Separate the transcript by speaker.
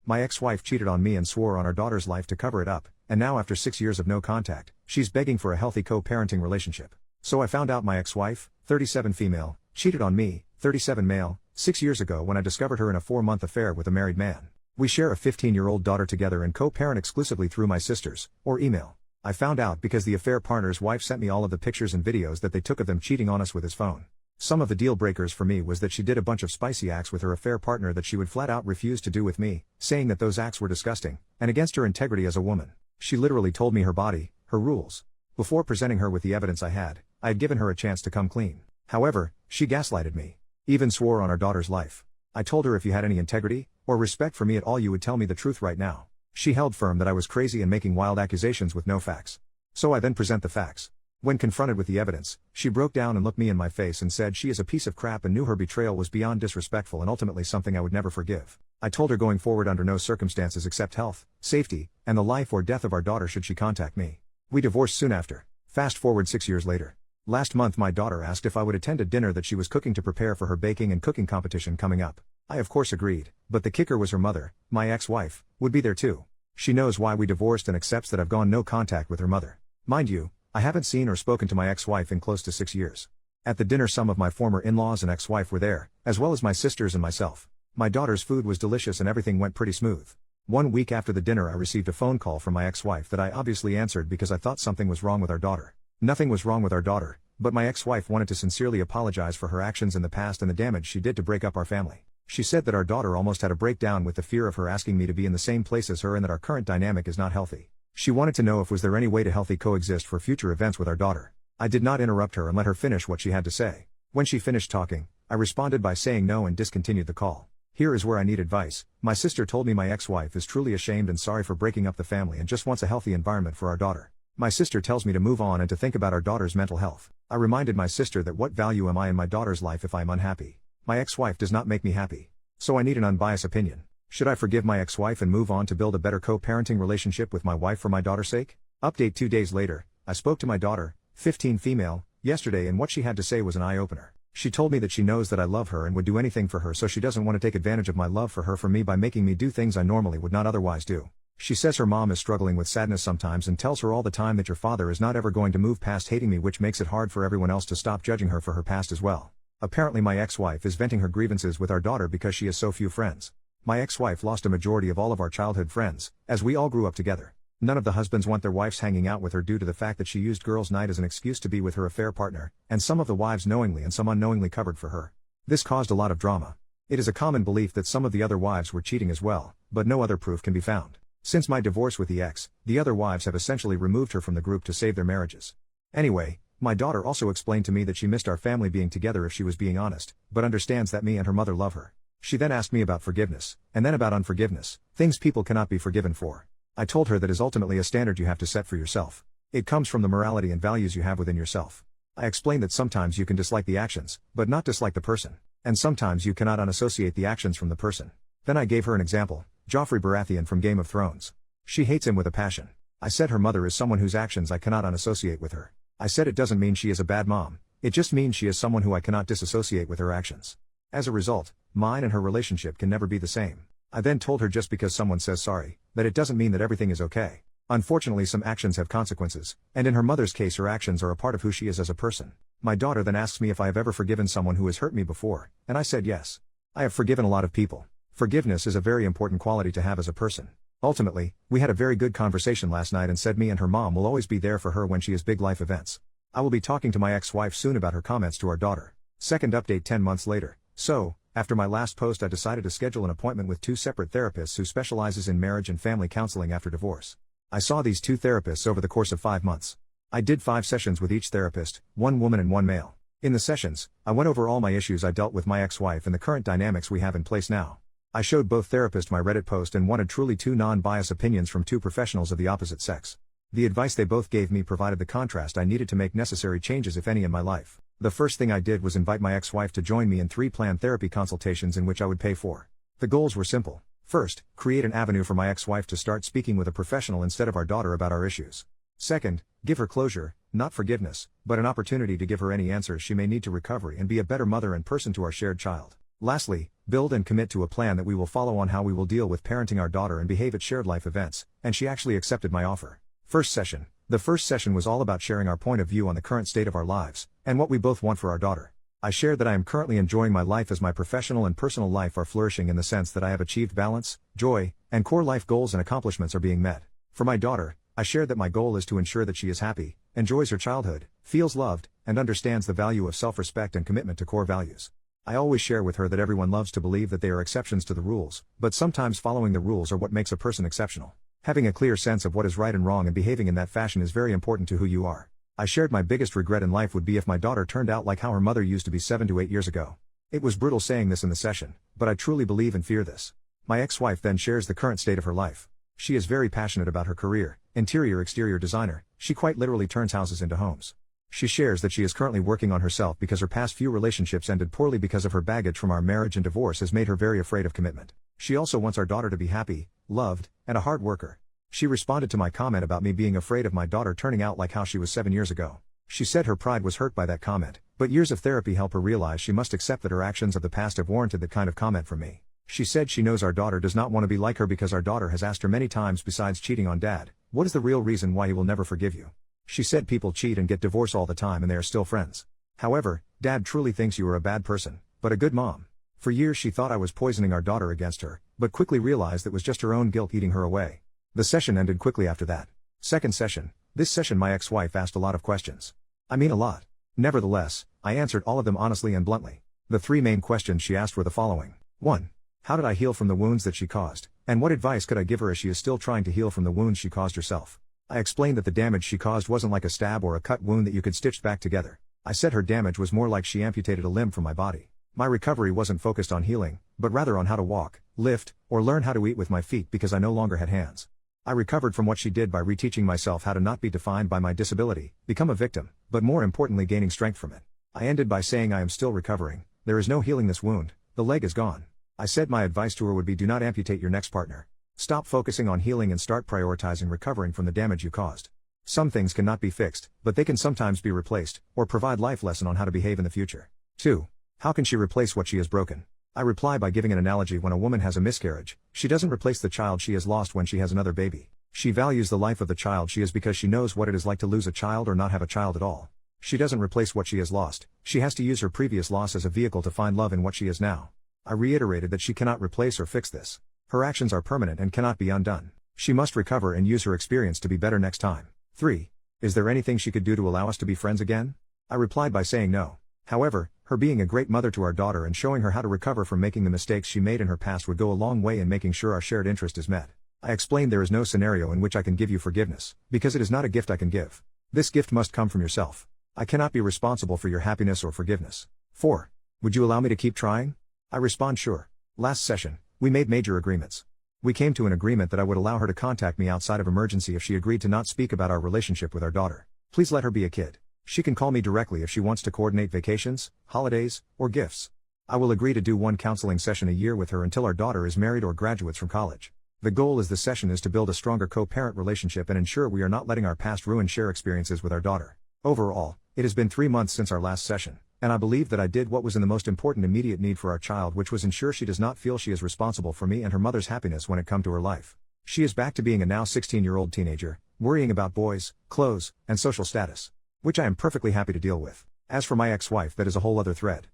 Speaker 1: My ex-wife cheated on me and swore on our daughter's life to cover it up, and now after 6 years of no contact, she's begging for a healthy co-parenting relationship. So I found out my ex-wife, 37 female, cheated on me, 37 male, 6 years ago when I discovered her in a 4-month affair with a married man. We share a 15-year-old daughter together and co-parent exclusively through my sisters, or email. I found out because the affair partner's wife sent me all of the pictures and videos that they took of them cheating on us with his phone. Some of the deal breakers for me was that she did a bunch of spicy acts with her affair partner that she would flat out refuse to do with me, saying that those acts were disgusting, and against her integrity as a woman. She literally told me her body, her rules. Before presenting her with the evidence I had given her a chance to come clean. However, she gaslighted me. Even swore on our daughter's life. I told her if you had any integrity, or respect for me at all you would tell me the truth right now. She held firm that I was crazy and making wild accusations with no facts. So I then present the facts. When confronted with the evidence, she broke down and looked me in my face and said she is a piece of crap and knew her betrayal was beyond disrespectful and ultimately something I would never forgive. I told her going forward under no circumstances except health, safety, and the life or death of our daughter should she contact me. We divorced soon after. Fast forward 6 years later. Last month my daughter asked if I would attend a dinner that she was cooking to prepare for her baking and cooking competition coming up. I of course agreed, but the kicker was her mother, my ex-wife, would be there too. She knows why we divorced and accepts that I've gone no contact with her mother. Mind you, I haven't seen or spoken to my ex-wife in close to 6 years. At the dinner some of my former in-laws and ex-wife were there, as well as my sisters and myself. My daughter's food was delicious and everything went pretty smooth. 1 week after the dinner I received a phone call from my ex-wife that I obviously answered because I thought something was wrong with our daughter. Nothing was wrong with our daughter, but my ex-wife wanted to sincerely apologize for her actions in the past and the damage she did to break up our family. She said that our daughter almost had a breakdown with the fear of her asking me to be in the same place as her and that our current dynamic is not healthy. She wanted to know if was there any way to healthy coexist for future events with our daughter. I did not interrupt her and let her finish what she had to say. When she finished talking, I responded by saying no and discontinued the call. Here is where I need advice. My sister told me my ex-wife is truly ashamed and sorry for breaking up the family and just wants a healthy environment for our daughter. My sister tells me to move on and to think about our daughter's mental health. I reminded my sister that what value am I in my daughter's life if I am unhappy? My ex-wife does not make me happy. So I need an unbiased opinion. Should I forgive my ex-wife and move on to build a better co-parenting relationship with my wife for my daughter's sake? Update 2 days later, I spoke to my daughter, 15 female, yesterday and what she had to say was an eye-opener. She told me that she knows that I love her and would do anything for her so she doesn't want to take advantage of my love for her for me by making me do things I normally would not otherwise do. She says her mom is struggling with sadness sometimes and tells her all the time that your father is not ever going to move past hating me, which makes it hard for everyone else to stop judging her for her past as well. Apparently my ex-wife is venting her grievances with our daughter because she has so few friends. My ex-wife lost a majority of all of our childhood friends, as we all grew up together. None of the husbands want their wives hanging out with her due to the fact that she used girls' night as an excuse to be with her affair partner, and some of the wives knowingly and some unknowingly covered for her. This caused a lot of drama. It is a common belief that some of the other wives were cheating as well, but no other proof can be found. Since my divorce with the ex, the other wives have essentially removed her from the group to save their marriages. Anyway, my daughter also explained to me that she missed our family being together if she was being honest, but understands that me and her mother love her. She then asked me about forgiveness, and then about unforgiveness, things people cannot be forgiven for. I told her that is ultimately a standard you have to set for yourself. It comes from the morality and values you have within yourself. I explained that sometimes you can dislike the actions, but not dislike the person, and sometimes you cannot unassociate the actions from the person. Then I gave her an example. Joffrey Baratheon from Game of Thrones. She hates him with a passion. I said her mother is someone whose actions I cannot unassociate with her. I said it doesn't mean she is a bad mom, it just means she is someone who I cannot disassociate with her actions. As a result, mine and her relationship can never be the same. I then told her just because someone says sorry, that it doesn't mean that everything is okay. Unfortunately some actions have consequences, and in her mother's case her actions are a part of who she is as a person. My daughter then asks me if I have ever forgiven someone who has hurt me before, and I said yes. I have forgiven a lot of people. Forgiveness is a very important quality to have as a person. Ultimately, we had a very good conversation last night and said me and her mom will always be there for her when she has big life events. I will be talking to my ex-wife soon about her comments to our daughter. Second update 10 months later. So, after my last post I decided to schedule an appointment with 2 separate therapists who specializes in marriage and family counseling after divorce. I saw these 2 therapists over the course of 5 months. I did 5 sessions with each therapist, 1 woman and 1 male. In the sessions, I went over all my issues I dealt with my ex-wife and the current dynamics we have in place now. I showed both therapists my Reddit post and wanted truly 2 non-biased opinions from 2 professionals of the opposite sex. The advice they both gave me provided the contrast I needed to make necessary changes if any in my life. The first thing I did was invite my ex-wife to join me in 3 planned therapy consultations in which I would pay for. The goals were simple. First, create an avenue for my ex-wife to start speaking with a professional instead of our daughter about our issues. Second, give her closure, not forgiveness, but an opportunity to give her any answers she may need to recovery and be a better mother and person to our shared child. Lastly, build and commit to a plan that we will follow on how we will deal with parenting our daughter and behave at shared life events, and she actually accepted my offer. First session. The first session was all about sharing our point of view on the current state of our lives, and what we both want for our daughter. I shared that I am currently enjoying my life as my professional and personal life are flourishing in the sense that I have achieved balance, joy, and core life goals and accomplishments are being met. For my daughter, I shared that my goal is to ensure that she is happy, enjoys her childhood, feels loved, and understands the value of self-respect and commitment to core values. I always share with her that everyone loves to believe that they are exceptions to the rules, but sometimes following the rules are what makes a person exceptional. Having a clear sense of what is right and wrong and behaving in that fashion is very important to who you are. I shared my biggest regret in life would be if my daughter turned out like how her mother used to be 7 to 8 years ago. It was brutal saying this in the session, but I truly believe and fear this. My ex-wife then shares the current state of her life. She is very passionate about her career, interior-exterior designer. She quite literally turns houses into homes. She shares that she is currently working on herself because her past few relationships ended poorly because of her baggage from our marriage, and divorce has made her very afraid of commitment. She also wants our daughter to be happy, loved, and a hard worker. She responded to my comment about me being afraid of my daughter turning out like how she was 7 years ago. She said her pride was hurt by that comment, but years of therapy help her realize she must accept that her actions of the past have warranted that kind of comment from me. She said she knows our daughter does not want to be like her because our daughter has asked her many times, besides cheating on dad, what is the real reason why he will never forgive you? She said people cheat and get divorced all the time and they are still friends. However, dad truly thinks you are a bad person, but a good mom. For years she thought I was poisoning our daughter against her, but quickly realized that was just her own guilt eating her away. The session ended quickly after that. Second session. This session my ex-wife asked a lot of questions. I mean a lot. Nevertheless, I answered all of them honestly and bluntly. The 3 main questions she asked were the following. 1. How did I heal from the wounds that she caused, and what advice could I give her as she is still trying to heal from the wounds she caused herself? I explained that the damage she caused wasn't like a stab or a cut wound that you could stitch back together. I said her damage was more like she amputated a limb from my body. My recovery wasn't focused on healing, but rather on how to walk, lift, or learn how to eat with my feet because I no longer had hands. I recovered from what she did by reteaching myself how to not be defined by my disability, become a victim, but more importantly gaining strength from it. I ended by saying I am still recovering, there is no healing this wound, the leg is gone. I said my advice to her would be do not amputate your next partner. Stop focusing on healing and start prioritizing recovering from the damage you caused. Some things cannot be fixed, but they can sometimes be replaced, or provide life lesson on how to behave in the future. 2. How can she replace what she has broken? I reply by giving an analogy. When a woman has a miscarriage, she doesn't replace the child she has lost when she has another baby. She values the life of the child she is because she knows what it is like to lose a child or not have a child at all. She doesn't replace what she has lost, she has to use her previous loss as a vehicle to find love in what she is now. I reiterated that she cannot replace or fix this. Her actions are permanent and cannot be undone. She must recover and use her experience to be better next time. 3. Is there anything she could do to allow us to be friends again? I replied by saying no. However, her being a great mother to our daughter and showing her how to recover from making the mistakes she made in her past would go a long way in making sure our shared interest is met. I explained there is no scenario in which I can give you forgiveness, because it is not a gift I can give. This gift must come from yourself. I cannot be responsible for your happiness or forgiveness. 4. Would you allow me to keep trying? I respond sure. Last session, we made major agreements. We came to an agreement that I would allow her to contact me outside of emergency if she agreed to not speak about our relationship with our daughter. Please let her be a kid. She can call me directly if she wants to coordinate vacations, holidays, or gifts. I will agree to do 1 counseling session a year with her until our daughter is married or graduates from college. The goal is the session is to build a stronger co-parent relationship and ensure we are not letting our past ruin share experiences with our daughter. Overall, it has been 3 months since our last session, and I believe that I did what was in the most important immediate need for our child, which was ensure she does not feel she is responsible for me and her mother's happiness when it comes to her life. She is back to being a now 16-year-old teenager, worrying about boys, clothes, and social status, which I am perfectly happy to deal with. As for my ex-wife, that is a whole other thread.